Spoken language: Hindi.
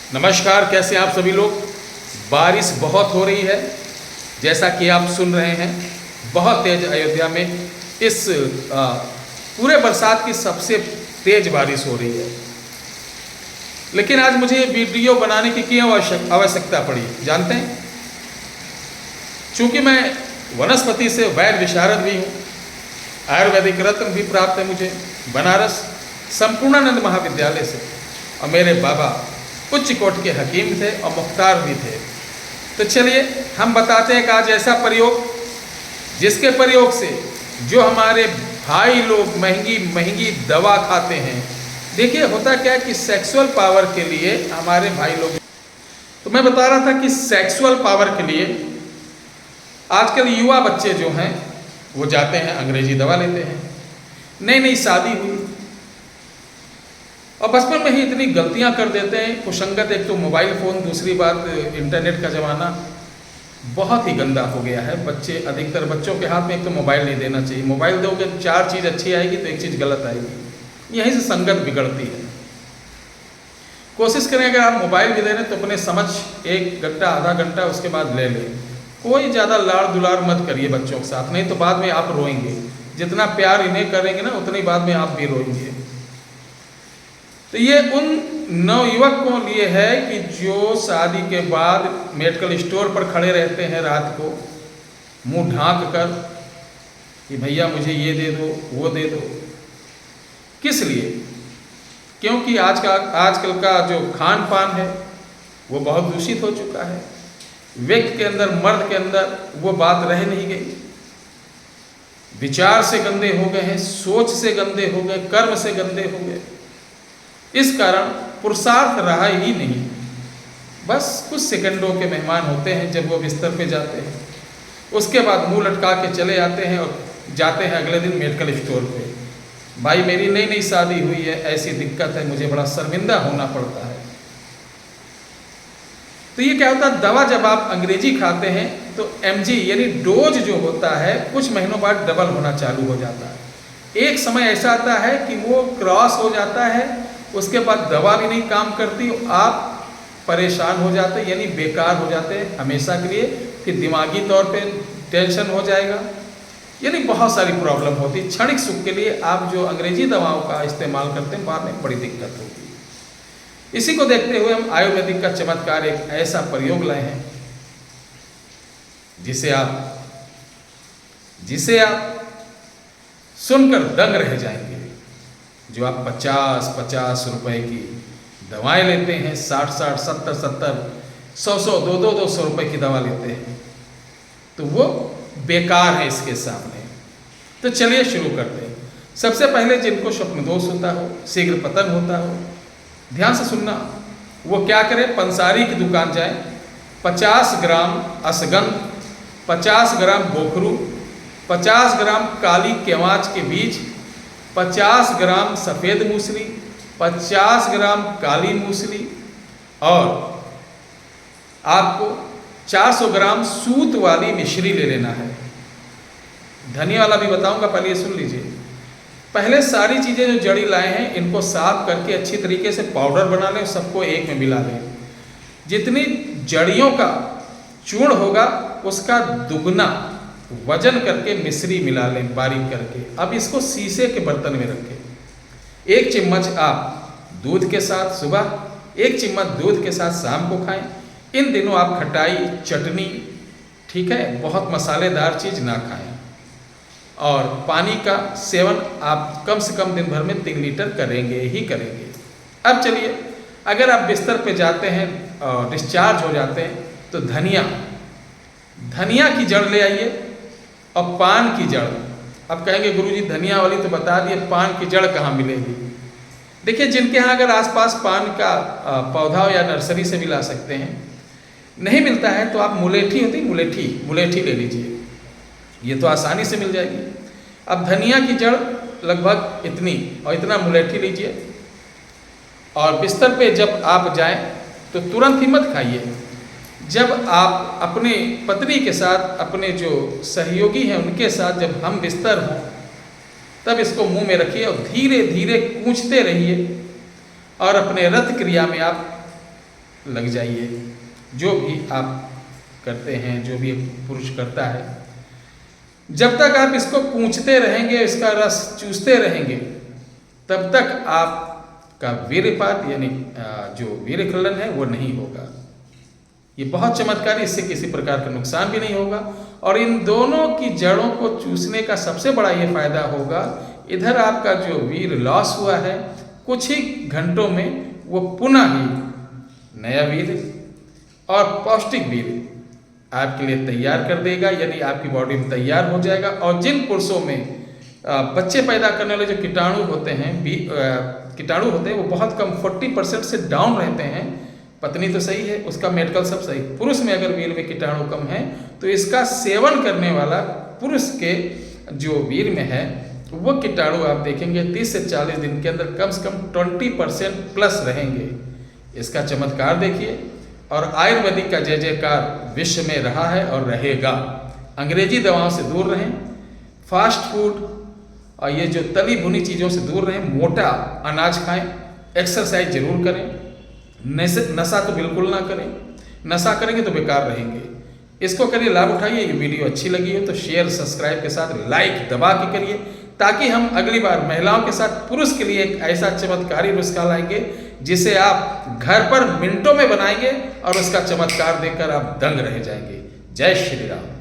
नमस्कार, कैसे हैं आप सभी लोग। बारिश बहुत हो रही है, जैसा कि आप सुन रहे हैं। बहुत तेज अयोध्या में इस पूरे बरसात की सबसे तेज बारिश हो रही है। लेकिन आज मुझे वीडियो बनाने की क्यों आवश्यकता पड़ी जानते हैं? चूँकि मैं वनस्पति से वैद्य विशारद भी हूँ, आयुर्वेदिक रत्न भी प्राप्त है मुझे बनारस संपूर्णानंद महाविद्यालय से, और मेरे बाबा उच्च कोटि के हकीम थे और मुख्तार भी थे। तो चलिए हम बताते हैं कि आज ऐसा प्रयोग जिसके प्रयोग से जो हमारे भाई लोग महंगी महंगी दवा खाते हैं। देखिए होता क्या है कि सेक्सुअल पावर के लिए हमारे भाई लोग, तो मैं बता रहा था कि सेक्सुअल पावर के लिए आजकल युवा बच्चे जो हैं वो जाते हैं अंग्रेजी दवा लेते हैं। नई नई शादी हुई और बचपन में ही इतनी गलतियां कर देते हैं कुसंगत। एक तो मोबाइल फ़ोन, दूसरी बात इंटरनेट का ज़माना बहुत ही गंदा हो गया है। बच्चे, अधिकतर बच्चों के हाथ में एक तो मोबाइल नहीं देना चाहिए। मोबाइल दोगे 4 चीज़ अच्छी आएगी तो एक चीज़ गलत आएगी, यहीं से संगत बिगड़ती है। कोशिश करें अगर आप मोबाइल भी दे रहे हैं तो अपने समझ 1 घंटा आधा घंटा उसके बाद ले लें। कोई ज़्यादा लाड़ दुलार मत करिए बच्चों के साथ, नहीं तो बाद में आप रोएंगे। जितना प्यार इन्हें करेंगे ना उतनी बाद में आप भी रोएंगे। तो ये उन नवयुवक को लिए है कि जो शादी के बाद मेडिकल स्टोर पर खड़े रहते हैं रात को मुंह ढांक कर कि भैया मुझे ये दे दो वो दे दो। किस लिए? क्योंकि आजकल का जो खान पान है वो बहुत दूषित हो चुका है। व्यक्ति के अंदर, मर्द के अंदर वो बात रह नहीं गई। विचार से गंदे हो गए हैं, सोच से गंदे हो गए, कर्म से गंदे हो गए। इस कारण पुरुषार्थ रहा ही नहीं। बस कुछ सेकंडों के मेहमान होते हैं जब वो बिस्तर पे जाते हैं, उसके बाद मुंह लटका के चले आते हैं और जाते हैं अगले दिन मेडिकल स्टोर पे। भाई मेरी नई नई शादी हुई है, ऐसी दिक्कत है, मुझे बड़ा शर्मिंदा होना पड़ता है। तो ये क्या होता है, दवा जब आप अंग्रेजी खाते हैं तो mg यानी डोज जो होता है कुछ महीनों बाद डबल होना चालू हो जाता है। एक समय ऐसा आता है कि वो क्रॉस हो जाता है, उसके बाद दवा भी नहीं काम करती, आप परेशान हो जाते हैं, यानी बेकार हो जाते हैं हमेशा के लिए। फिर दिमागी तौर पे टेंशन हो जाएगा, यानी बहुत सारी प्रॉब्लम होती है। क्षणिक सुख के लिए आप जो अंग्रेजी दवाओं का इस्तेमाल करते हैं बाद में बड़ी दिक्कत होगी। इसी को देखते हुए हम आयुर्वेदिक का चमत्कार एक ऐसा प्रयोग लाए हैं जिसे आप सुनकर दंग रह जाएंगे। जो आप 50-50 रुपए की दवाएं लेते हैं, 60-60, 70-70, 100-100, 200-200 रुपए की दवा लेते हैं, तो वो बेकार है इसके सामने। तो चलिए शुरू करते हैं। सबसे पहले जिनको स्वप्न दोष होता हो, शीघ्र पतन होता हो, ध्यान से सुनना। वो क्या करें, पंसारी की दुकान जाएं, 50 ग्राम अश्वगंध, 50 ग्राम बोखरू, 50 ग्राम काली केवाच के बीज, 50 ग्राम सफ़ेद मूसली, 50 ग्राम काली मूसली, और आपको 400 ग्राम सूत वाली मिश्री ले लेना है। धनिया वाला भी बताऊंगा, पहले ये सुन लीजिए। पहले सारी चीज़ें जो जड़ी लाए हैं इनको साफ करके अच्छी तरीके से पाउडर बना लें, सबको एक में मिला लें। जितनी जड़ियों का चूर्ण होगा उसका दुगना वजन करके मिश्री मिला लें बारीक करके। अब इसको शीशे के बर्तन में रखें। 1 चम्मच आप दूध के साथ सुबह, 1 चम्मच दूध के साथ शाम को खाएं। इन दिनों आप खटाई, चटनी, ठीक है, बहुत मसालेदार चीज़ ना खाएं। और पानी का सेवन आप कम से कम दिन भर में 3 लीटर करेंगे ही करेंगे। अब चलिए, अगर आप बिस्तर पे जाते हैं और डिस्चार्ज हो जाते हैं तो धनिया की जड़ ले आइए और पान की जड़। अब कहेंगे गुरुजी धनिया वाली तो बता दिए, पान की जड़ कहाँ मिलेगी? देखिए जिनके यहाँ अगर आसपास पान का पौधा या नर्सरी से भी ला सकते हैं, नहीं मिलता है तो आप मुलेठी होती, मुलेठी ले लीजिए, ये तो आसानी से मिल जाएगी। अब धनिया की जड़ लगभग इतनी और इतना मुलेठी लीजिए, और बिस्तर पे जब आप जाएं तो तुरंत ही मत खाइए। जब आप अपने पत्नी के साथ, अपने जो सहयोगी हैं उनके साथ जब हम बिस्तर हों तब इसको मुंह में रखिए और धीरे धीरे कूंचते रहिए और अपने रत क्रिया में आप लग जाइए। जो भी आप करते हैं, जो भी एक पुरुष करता है, जब तक आप इसको पूंछते रहेंगे, इसका रस चूसते रहेंगे, तब तक आपका वीर्यपात यानी जो वीर्यखंडन है वो नहीं होगा। ये बहुत चमत्कारी, इससे किसी प्रकार का नुकसान भी नहीं होगा। और इन दोनों की जड़ों को चूसने का सबसे बड़ा ये फायदा होगा, इधर आपका जो वीर्य लॉस हुआ है कुछ ही घंटों में वो पुनः ही नया वीर्य और पौष्टिक वीर्य आपके लिए तैयार कर देगा, यानी आपकी बॉडी में तैयार हो जाएगा। और जिन पुरुषों में बच्चे पैदा करने वाले जो कीटाणु होते हैं वो बहुत कम 40% से डाउन रहते हैं। पत्नी तो सही है, उसका मेडिकल सब सही, पुरुष में अगर वीर्य में कीटाणु कम है तो इसका सेवन करने वाला पुरुष के जो वीर्य में है वो कीटाणु आप देखेंगे 30 से 40 दिन के अंदर कम से कम 20% प्लस रहेंगे। इसका चमत्कार देखिए। और आयुर्वेदिक का जय जयकार विश्व में रहा है और रहेगा। अंग्रेजी दवाओं से दूर रहें, फास्ट फूड और ये जो तली भुनी चीज़ों से दूर रहें, मोटा अनाज खाएं, एक्सरसाइज जरूर करें, नशा तो बिल्कुल ना करें, नशा करेंगे तो बेकार रहेंगे। इसको करिए, लाभ उठाइए। ये वीडियो अच्छी लगी हो तो शेयर सब्सक्राइब के साथ लाइक दबा के करिए, ताकि हम अगली बार महिलाओं के साथ पुरुष के लिए एक ऐसा चमत्कारी नुस्खा लाएंगे जिसे आप घर पर मिनटों में बनाएंगे और उसका चमत्कार देखकर आप दंग रह जाएंगे। जय श्री राम।